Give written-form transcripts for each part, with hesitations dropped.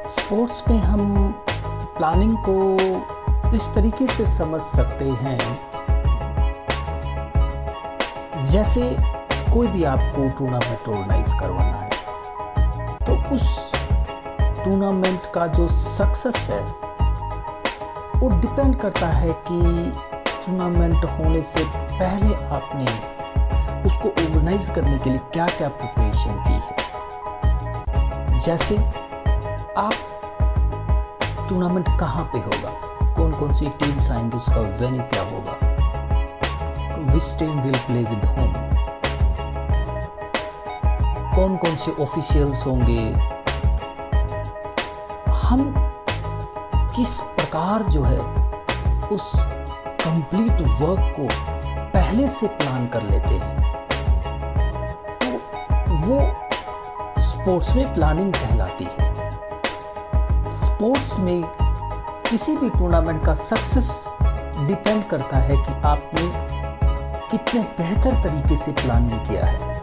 Sports में हम planning को इस तरीके से समझ सकते हैं, जैसे कोई भी आपको टूर्नामेंट ऑर्गेनाइज करवाना है तो उस टूर्नामेंट का जो सक्सेस है वो डिपेंड करता है कि टूर्नामेंट होने से पहले आपने उसको ऑर्गेनाइज करने के लिए क्या क्या प्रिपरेशन की है। जैसे आप टूर्नामेंट कहाँ पे होगा, कौन कौन सी टीम्स आएंगी, उसका वेन्यू क्या होगा, which team will play with home, कौन कौन से ऑफिशियल्स होंगे, हम किस प्रकार जो है उस कंप्लीट वर्क को पहले से प्लान कर लेते हैं, तो वो स्पोर्ट्स में प्लानिंग कहलाती है। स्पोर्ट्स में किसी भी टूर्नामेंट का सक्सेस डिपेंड करता है कि आपने कितने बेहतर तरीके से प्लानिंग किया है।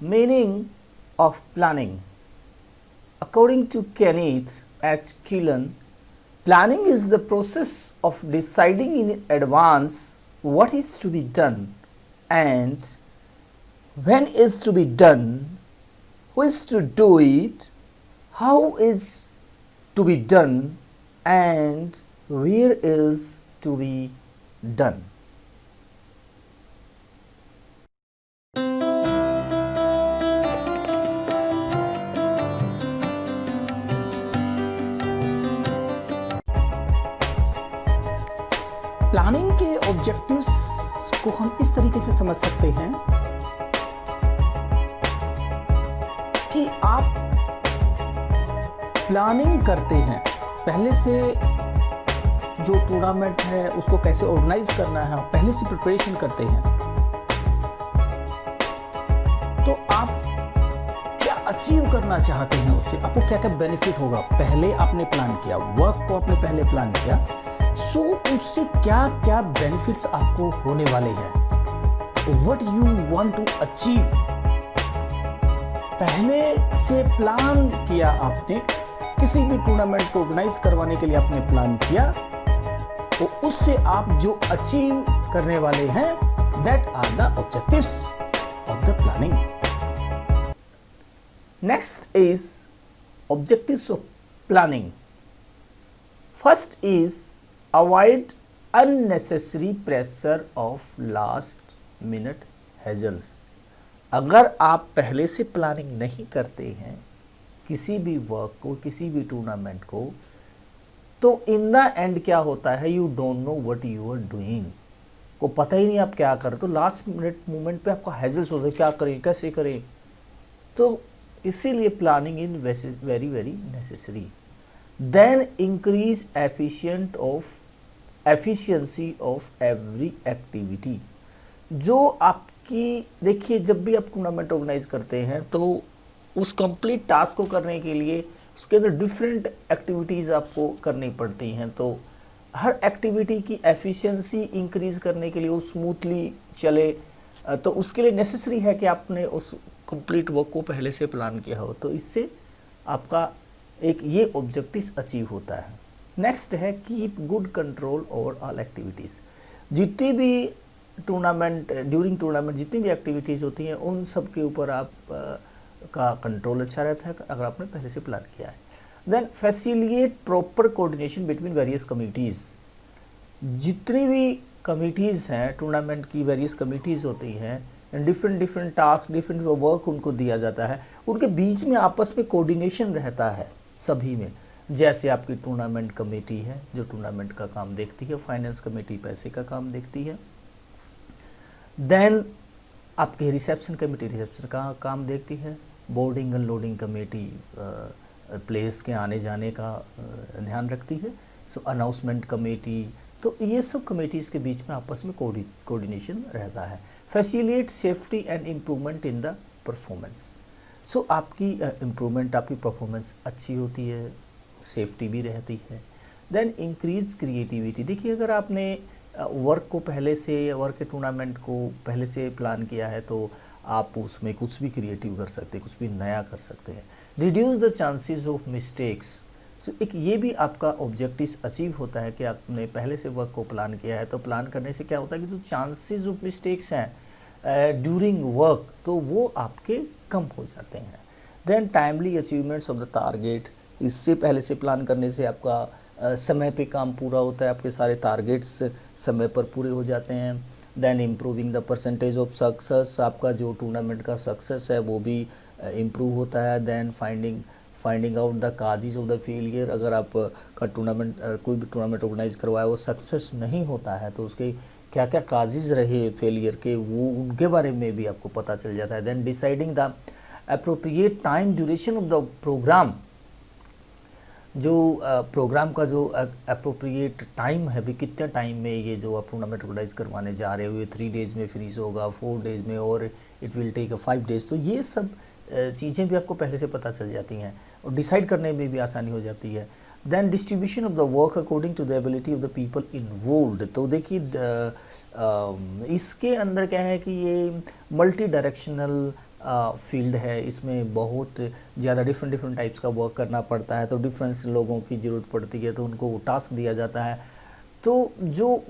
Meaning of planning. According to Kenneth H. Killen, planning is the process of deciding in advance what is to be done and when is to be done, who is to do it, how is to be done and where is to be done. Planning के objectives को हम इस तरीके से समझ सकते हैं कि आप प्लानिंग करते हैं, पहले से जो टूर्नामेंट है उसको कैसे ऑर्गेनाइज करना है, पहले से प्रिपरेशन करते हैं। तो आप क्या अचीव करना चाहते हैं, उससे आपको क्या क्या बेनिफिट होगा, पहले आपने प्लान किया, वर्क को आपने पहले प्लान किया, सो उससे क्या क्या बेनिफिट्स आपको होने वाले हैं, what you want to achieve. पहले से प्लान किया आपने, किसी भी टूर्नामेंट को ऑर्गेनाइज करवाने के लिए आपने प्लान किया, तो उससे आप जो अचीव करने वाले हैं, that are the objectives of the planning. Next is objectives of planning. First is avoid unnecessary pressure of last minute hassles. अगर आप पहले से प्लानिंग नहीं करते हैं किसी भी वर्क को, किसी भी टूर्नामेंट को, तो इन द एंड क्या होता है, you don't know what you are doing, को पता ही नहीं आप क्या कर रहे, तो लास्ट मिनट मोमेंट पे आपका हैजल्स होता है, क्या करें कैसे करें। तो इसीलिए planning is very very necessary. Then increase efficiency of every activity. जो आपकी, देखिए जब भी आप टूर्नामेंट ऑर्गेनाइज करते हैं तो उस कंप्लीट टास्क को करने के लिए उसके अंदर डिफरेंट एक्टिविटीज़ आपको करनी पड़ती हैं, तो हर एक्टिविटी की एफिशिएंसी इंक्रीज करने के लिए, वो स्मूथली चले, तो उसके लिए नेसेसरी है कि आपने उस कंप्लीट वर्क को पहले से प्लान किया हो, तो इससे आपका एक ये ऑब्जेक्टिव अचीव होता है। नेक्स्ट है keep good control over all activities. जितनी भी टूर्नामेंट, ड्यूरिंग टूर्नामेंट जितनी भी एक्टिविटीज़ होती हैं उन सब के ऊपर आप का कंट्रोल अच्छा रहता है अगर आपने पहले से प्लान किया है। Then facilitate proper coordination between various committees. जितनी भी कमिटीज़ हैं, टूर्नामेंट की वेरियस कमिटीज़ होती हैं, डिफरेंट टास्क, डिफरेंट वर्क उनको दिया जाता है, उनके बीच में आपस में कोऑर्डिनेशन रहता है सभी में। जैसे आपकी टूर्नामेंट कमेटी है जो टूर्नामेंट का काम देखती है, फाइनेंस कमेटी पैसे का काम देखती है, देन आपकी रिसेप्शन कमेटी रिसेप्शन का काम देखती है, बोर्डिंग अनलोडिंग कमेटी प्लेयर्स के आने जाने का ध्यान रखती है, सो अनाउंसमेंट कमेटी, तो ये सब कमेटीज़ के बीच में आपस में कोऑर्डिनेशन रहता है। Facilitate safety and improvement in the performance. So आपकी इम्प्रूवमेंट, आपकी परफॉर्मेंस अच्छी होती है, सेफ्टी भी रहती है। Then increase creativity. देखिए अगर आपने वर्क को पहले से, वर्क के टूर्नामेंट को पहले से प्लान किया है तो आप उसमें कुछ भी क्रिएटिव कर सकते हैं, कुछ भी नया कर सकते हैं। Reduce the chances of mistakes. तो एक ये भी आपका ऑब्जेक्टिव अचीव होता है कि आपने पहले से वर्क को प्लान किया है, तो प्लान करने से क्या होता है कि जो चांसेस ऑफ मिस्टेक्स हैं ड्यूरिंग वर्क, तो वो आपके कम हो जाते हैं। Then timely achievements of the target. इससे पहले से प्लान करने से आपका समय पे काम पूरा होता है, आपके सारे टारगेट्स समय पर पूरे हो जाते हैं। Then improving the percentage of success. आपका जो टूर्नामेंट का सक्सेस है वो भी इम्प्रूव होता है। Then finding out the causes of the failure. अगर आप का टूर्नामेंट कोई भी टूर्नामेंट ऑर्गेनाइज करवाया वो सक्सेस नहीं होता है, तो उसके क्या क्या काजेज रहे फेलियर के, वो उनके बारे में भी आपको पता चल जाता है। Then deciding the appropriate time duration of the programme. जो प्रोग्राम का जो अप्रोप्रिएट टाइम है भी, कितने टाइम में ये जो आप टूर्नामेंट ऑर्गेनाइज करवाने जा रहे हो, ये 3 डेज़ में फिनिश होगा, 4 डेज़ में, और इट विल टेक 5 डेज़। तो ये सब चीज़ें भी आपको पहले से पता चल जाती हैं और डिसाइड करने में भी आसानी हो जाती है। Then distribution of the work according to the ability of the people involved. तो देखिए इसके अंदर क्या है कि ये मल्टी डायरेक्शनल फील्ड है, इसमें बहुत ज़्यादा डिफरेंट टाइप्स का वर्क करना पड़ता है, तो डिफरेंट लोगों की ज़रूरत पड़ती है, तो उनको टास्क दिया जाता है। तो जो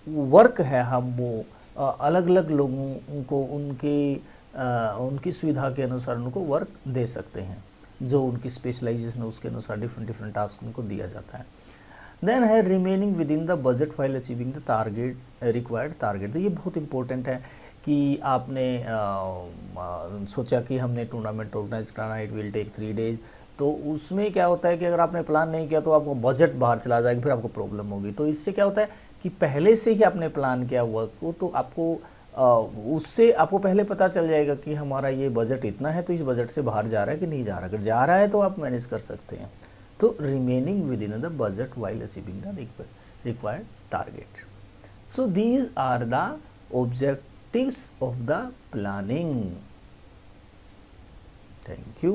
वर्क है हम वो अलग अलग लोगों को उनकी सुविधा के अनुसार उनको वर्क दे सकते हैं, जो उनकी स्पेशलाइजेशन है उसके अनुसार डिफरेंट टास्क उनको दिया जाता है। देन है remaining within the budget while achieving the target required target. तो ये बहुत इंपॉर्टेंट है कि आपने सोचा कि हमने टूर्नामेंट ऑर्गेनाइज कराना, इट विल टेक 3 डेज, तो उसमें क्या होता है कि अगर आपने प्लान नहीं किया तो आपको बजट बाहर चला जाएगा, फिर आपको प्रॉब्लम होगी। तो इससे क्या होता है कि पहले से ही आपने प्लान किया वर्क को, तो आपको उससे आपको पहले पता चल जाएगा कि हमारा ये बजट इतना है, तो इस बजट से बाहर जा रहा है कि नहीं जा रहा। अगर जा रहा है तो आप मैनेज कर सकते हैं। तो remaining within the budget while achieving the required target. So these are the objectives of the planning. Thank you.